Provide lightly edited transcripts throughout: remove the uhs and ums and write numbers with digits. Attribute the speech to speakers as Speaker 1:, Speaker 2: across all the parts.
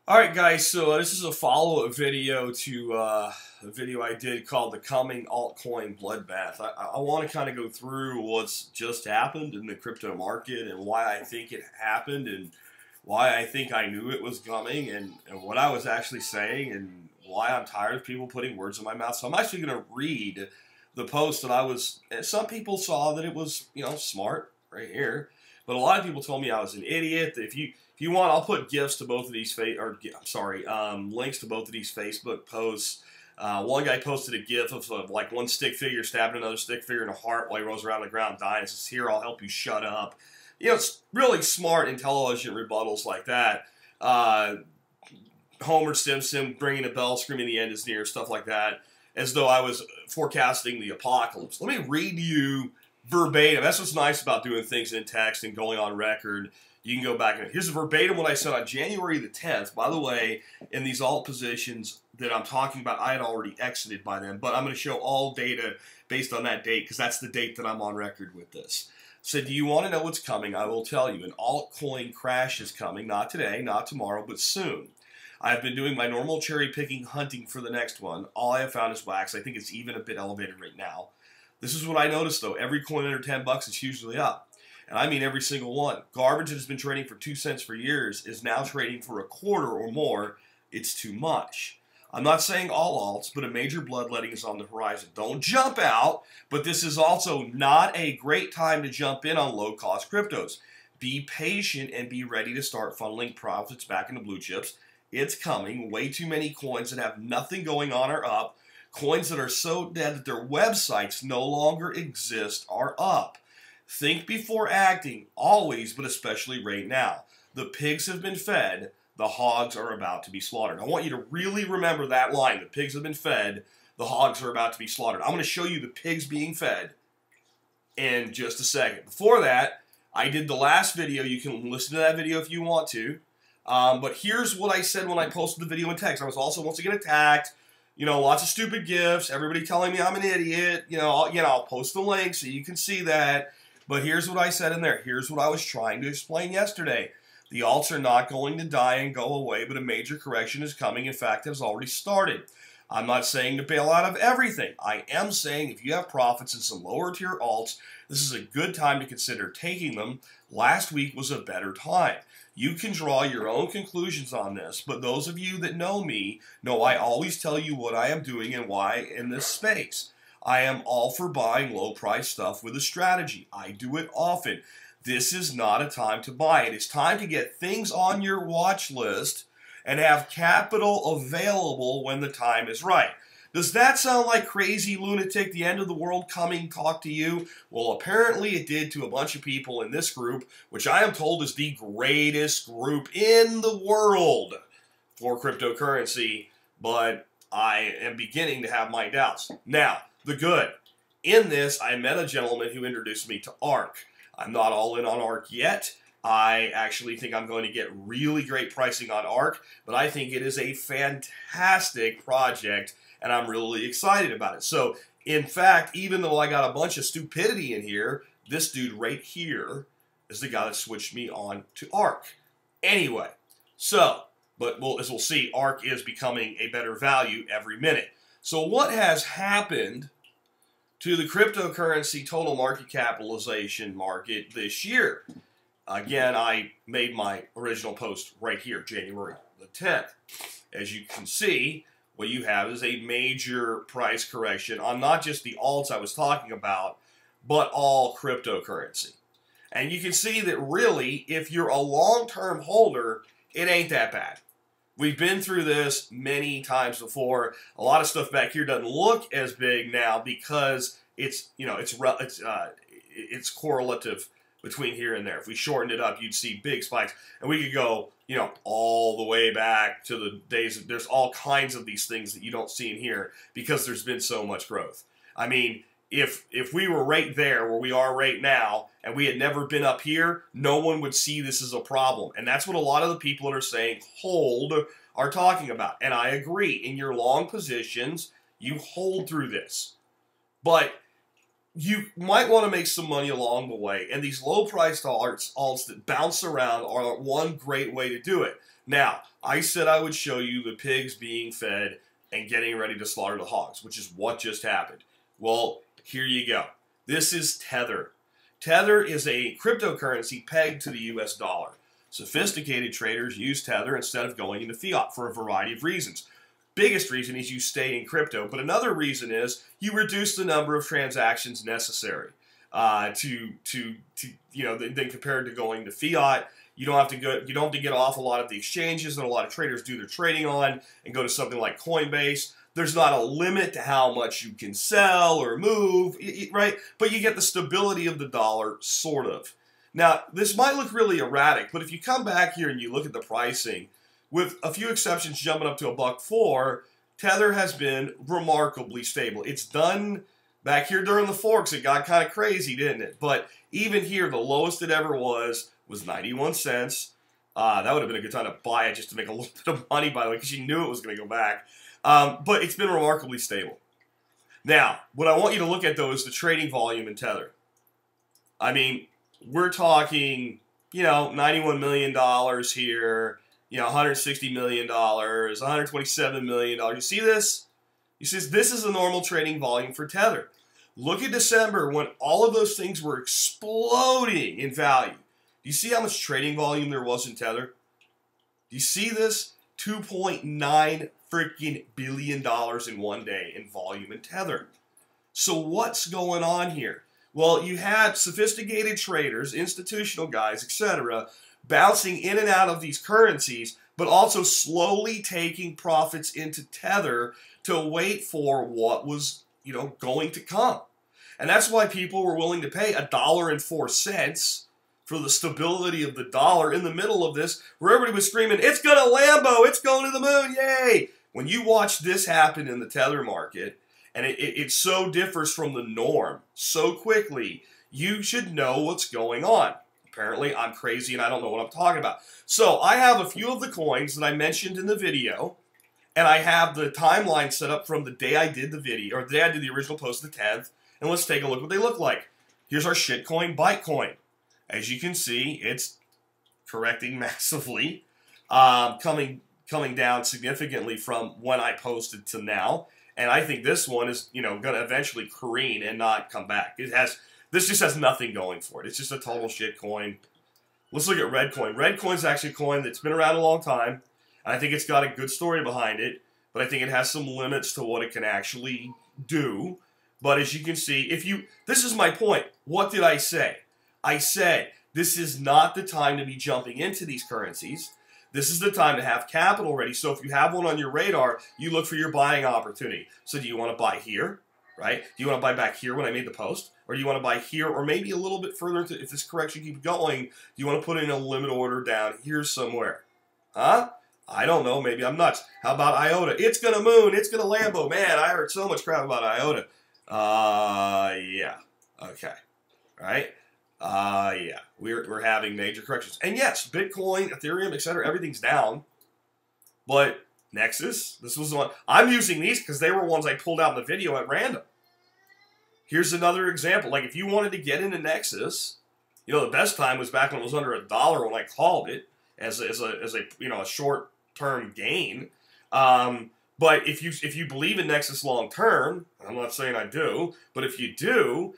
Speaker 1: Alright guys, so this is a follow-up video to a video I did called The Coming Altcoin Bloodbath. I want to kind of go through what's just happened in the crypto market and why I think it happened and why I think I knew it was coming and what I was actually saying and why I'm tired of people putting words in my mouth. So I'm actually going to read the post that some people saw that it was, smart right here. But a lot of people told me I was an idiot. If you want, I'll put links to both of these Facebook posts. One guy posted a GIF of like one stick figure stabbing another stick figure in a heart while he rolls around the ground dying. It says, "Here, I'll help you shut up." It's really smart, intelligent rebuttals like that. Homer Simpson bringing a bell, screaming the end is near, stuff like that, as though I was forecasting the apocalypse. Let me read you verbatim. That's what's nice about doing things in text and going on record. You can go back and here's verbatim what I said on January the 10th. By the way, in these alt positions that I'm talking about, I had already exited by then, but I'm going to show all data based on that date because that's the date that I'm on record with this. So do you want to know what's coming? I will tell you. An altcoin crash is coming, not today, not tomorrow, but soon. I've been doing my normal cherry picking hunting for the next one. All I have found is wax. I think it's even a bit elevated right now. This is what I noticed though. Every coin under 10 bucks is usually up. And I mean every single one. Garbage that has been trading for 2 cents for years is now trading for a quarter or more. It's too much. I'm not saying all alts, but a major bloodletting is on the horizon. Don't jump out, but this is also not a great time to jump in on low-cost cryptos. Be patient and be ready to start funneling profits back into blue chips. It's coming. Way too many coins that have nothing going on are up. Coins that are so dead that their websites no longer exist are up. Think before acting, always, but especially right now. The pigs have been fed, the hogs are about to be slaughtered. I want you to really remember that line. The pigs have been fed, the hogs are about to be slaughtered. I'm going to show you the pigs being fed in just a second. Before that, I did the last video. You can listen to that video if you want to. But here's what I said when I posted the video in text. I was also once again attacked. Lots of stupid gifs. Everybody telling me I'm an idiot. I'll post the link so you can see that. But here's what I said in there. Here's what I was trying to explain yesterday. The alts are not going to die and go away, but a major correction is coming. In fact, it has already started. I'm not saying to bail out of everything. I am saying if you have profits in some lower tier alts, this is a good time to consider taking them. Last week was a better time. You can draw your own conclusions on this, but those of you that know me know I always tell you what I am doing and why in this space. I am all for buying low-price stuff with a strategy. I do it often. This is not a time to buy. It is time to get things on your watch list and have capital available when the time is right. Does that sound like crazy lunatic, the end of the world coming talk to you? Well, apparently it did to a bunch of people in this group, which I am told is the greatest group in the world for cryptocurrency, but I am beginning to have my doubts. Now, the good. In this, I met a gentleman who introduced me to ARK. I'm not all in on ARK yet. I actually think I'm going to get really great pricing on ARK, but I think it is a fantastic project, and I'm really excited about it. So, in fact, even though I got a bunch of stupidity in here, this dude right here is the guy that switched me on to ARK. Anyway, so, as we'll see, ARK is becoming a better value every minute. So what has happened to the cryptocurrency total market capitalization market this year? Again, I made my original post right here, January the 10th. As you can see, what you have is a major price correction on not just the alts I was talking about, but all cryptocurrency. And you can see that really, if you're a long-term holder, it ain't that bad. We've been through this many times before. A lot of stuff back here doesn't look as big now because it's correlative between here and there. If we shortened it up, you'd see big spikes, and we could go, all the way back to the days. There's all kinds of these things that you don't see in here because there's been so much growth. I mean, if we were right there where we are right now and we had never been up here, no one would see this as a problem. And that's what a lot of the people that are saying hold are talking about. And I agree. In your long positions, you hold through this. But you might want to make some money along the way, and these low-priced alts that bounce around are one great way to do it. Now, I said I would show you the pigs being fed and getting ready to slaughter the hogs, which is what just happened. Well, here you go. This is Tether. Tether is a cryptocurrency pegged to the US dollar. Sophisticated traders use Tether instead of going into fiat for a variety of reasons. Biggest reason is you stay in crypto, but another reason is you reduce the number of transactions necessary than compared to going to fiat. You don't have to get off a lot of the exchanges that a lot of traders do their trading on and go to something like Coinbase. There's not a limit to how much you can sell or move, right? But you get the stability of the dollar, sort of. Now, this might look really erratic, but if you come back here and you look at the pricing, with a few exceptions jumping up to $1.04, Tether has been remarkably stable. It's done back here during the forks. It got kind of crazy, didn't it? But even here, the lowest it ever was 91 cents. That would have been a good time to buy it just to make a little bit of money, by the way, because you knew it was going to go back. But it's been remarkably stable. Now, what I want you to look at, though, is the trading volume in Tether. I mean, we're talking, $91 million here, $160 million, $127 million. You see this? You see this is a normal trading volume for Tether. Look at December when all of those things were exploding in value. Do you see how much trading volume there was in Tether? Do you see this? $2.9 freaking billion in one day in volume in Tether. So what's going on here? Well, you had sophisticated traders, institutional guys, etc., bouncing in and out of these currencies, but also slowly taking profits into Tether to wait for what was, going to come. And that's why people were willing to pay $1.04 for the stability of the dollar in the middle of this, where everybody was screaming, it's going to Lambo, it's going to the moon, yay! When you watch this happen in the Tether market, and it so differs from the norm so quickly, you should know what's going on. Apparently, I'm crazy and I don't know what I'm talking about. So I have a few of the coins that I mentioned in the video, and I have the timeline set up from the day I did the video, or the day I did the original post, the 10th, and let's take a look what they look like. Here's our shitcoin, Bytecoin. As you can see, it's correcting massively, coming down significantly from when I posted to now. And I think this one is, going to eventually careen and not come back. This just has nothing going for it. It's just a total shit coin. Let's look at Redcoin. Redcoin's actually a coin that's been around a long time. And I think it's got a good story behind it. But I think it has some limits to what it can actually do. But as you can see, this is my point. What did I say? I said, this is not the time to be jumping into these currencies. This is the time to have capital ready. So if you have one on your radar, you look for your buying opportunity. So do you want to buy here, right? Do you want to buy back here when I made the post? Or do you want to buy here, or maybe a little bit further, if this correction keeps going, do you want to put in a limit order down here somewhere? Huh? I don't know. Maybe I'm nuts. How about IOTA? It's going to moon. It's going to Lambo. Man, I heard so much crap about IOTA. Yeah. Okay. Right? Yeah. We're having major corrections. And yes, Bitcoin, Ethereum, etc., everything's down. But Nexus, this was the one. I'm using these because they were ones I pulled out in the video at random. Here's another example. Like if you wanted to get into Nexus, the best time was back when it was under $1 when I called it as a short-term gain. But if you believe in Nexus long term, I'm not saying I do, but if you do,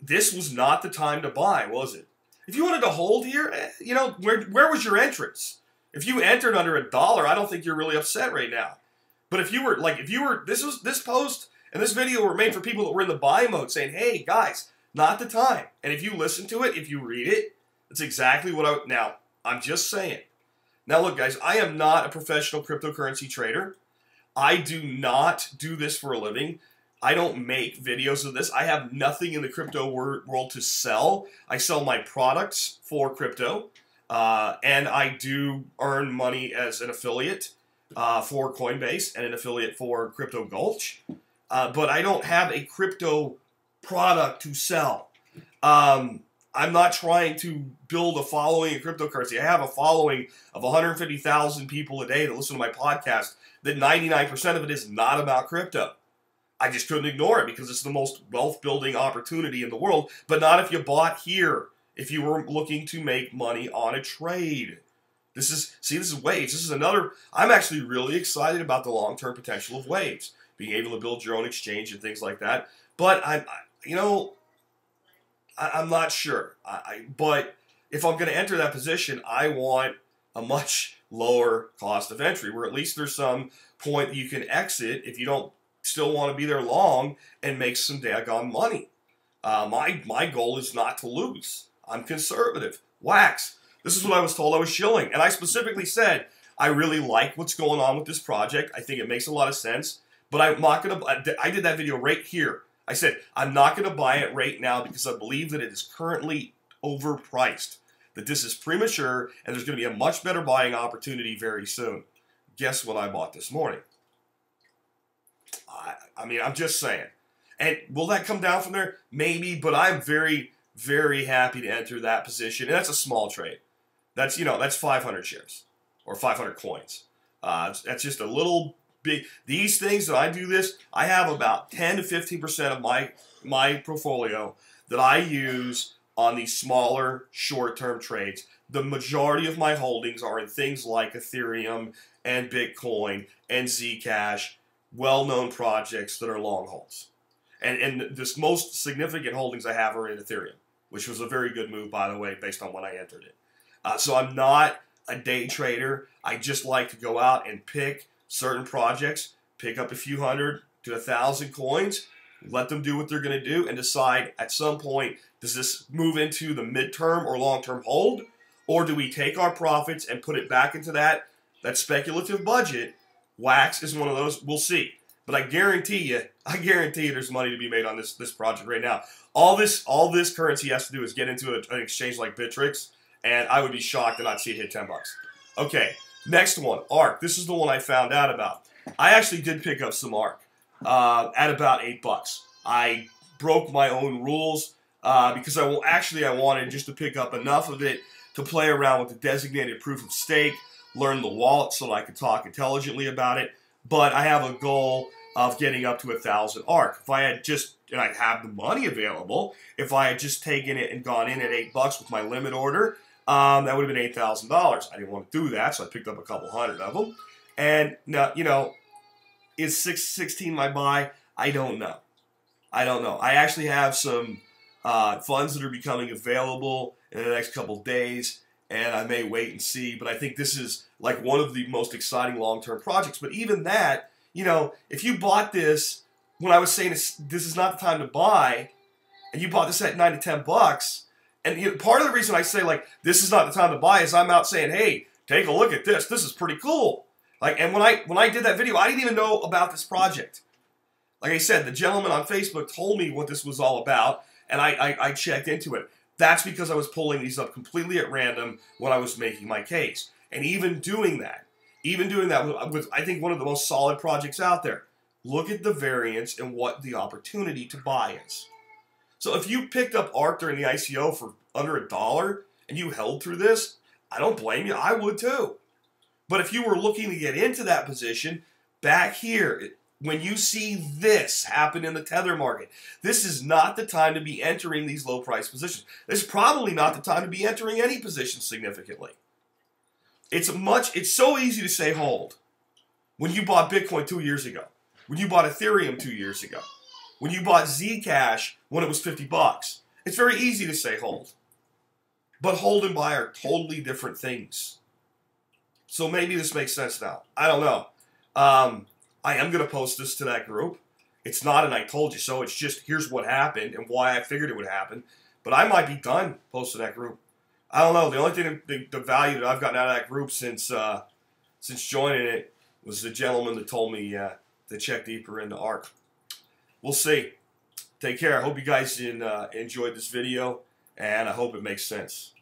Speaker 1: this was not the time to buy, was it? If you wanted to hold here, where was your entrance? If you entered under $1, I don't think you're really upset right now. But if you were this post and this video were made for people that were in the buy mode saying, hey guys, not the time. And if you listen to it, if you read it, that's exactly what now, I'm just saying. Now look guys, I am not a professional cryptocurrency trader. I do not do this for a living. I don't make videos of this. I have nothing in the crypto world to sell. I sell my products for crypto. And I do earn money as an affiliate for Coinbase and an affiliate for Crypto Gulch. But I don't have a crypto product to sell. I'm not trying to build a following in cryptocurrency. I have a following of 150,000 people a day that listen to my podcast, that 99% of it is not about crypto. I just couldn't ignore it because it's the most wealth-building opportunity in the world, but not if you bought here, if you were looking to make money on a trade. This is waves. This is another, I'm actually really excited about the long-term potential of waves, being able to build your own exchange and things like that. But I'm not sure. But if I'm going to enter that position, I want a much lower cost of entry, where at least there's some point that you can exit if you don't still want to be there long and make some daggone money. My goal is not to lose. I'm conservative. Wax. This is what I was told I was shilling. And I specifically said, I really like what's going on with this project. I think it makes a lot of sense. But I'm not going to, I did that video right here. I said, I'm not going to buy it right now because I believe that it is currently overpriced. That this is premature and there's going to be a much better buying opportunity very soon. Guess what I bought this morning? I mean, I'm just saying. And will that come down from there? Maybe, but I'm very, very happy to enter that position. And that's a small trade. That's, that's 500 shares or 500 coins. That's just a little big. These things that I do this, I have about 10 to 15% of my portfolio that I use on these smaller, short-term trades. The majority of my holdings are in things like Ethereum and Bitcoin and Zcash, well-known projects that are long holds. And this most significant holdings I have are in Ethereum, which was a very good move, by the way, based on when I entered it. So I'm not a day trader. I just like to go out and pick certain projects, pick up a few hundred to 1,000 coins, let them do what they're going to do, and decide at some point, does this move into the midterm or long-term hold, or do we take our profits and put it back into that speculative budget? Wax is one of those. We'll see. But I guarantee you there's money to be made on this project right now. All this currency has to do is get into an exchange like Bittrex, and I would be shocked to not see it hit 10 bucks. Okay, next one, ARK. This is the one I found out about. I actually did pick up some ARK at about 8 bucks. I broke my own rules because I wanted just to pick up enough of it to play around with the designated proof of stake, learn the wallet so that I could talk intelligently about it. But I have a goal of getting up to 1,000 ARK. If I had and I have the money available, if I had just taken it and gone in at 8 bucks with my limit order, that would have been $8,000. I didn't want to do that, so I picked up a couple hundred of them. And now, is 616 my buy? I don't know. I actually have some funds that are becoming available in the next couple days, and I may wait and see. But I think this is like one of the most exciting long-term projects. But even that, if you bought this when I was saying this is not the time to buy, and you bought this at 9 to 10 bucks, and part of the reason I say this is not the time to buy is I'm out saying, hey, take a look at this. This is pretty cool. And when I did that video, I didn't even know about this project. Like I said, the gentleman on Facebook told me what this was all about, and I checked into it. That's because I was pulling these up completely at random when I was making my case. And even doing that was, I think, one of the most solid projects out there. Look at the variance and what the opportunity to buy is. So if you picked up ARK during the ICO for under $1 and you held through this, I don't blame you. I would too. But if you were looking to get into that position, back here, when you see this happen in the Tether market, this is not the time to be entering these low price positions. This is probably not the time to be entering any position significantly. It's so easy to say hold. When you bought Bitcoin 2 years ago, when you bought Ethereum 2 years ago, when you bought Zcash when it was 50 bucks, it's very easy to say hold. But hold and buy are totally different things. So maybe this makes sense now. I don't know. I am going to post this to that group. It's not an I told you so. It's just here's what happened and why I figured it would happen. But I might be done posting that group. I don't know. The only thing, the value that I've gotten out of that group since joining it was the gentleman that told me to check deeper into ARK. We'll see. Take care. I hope you guys enjoyed this video, and I hope it makes sense.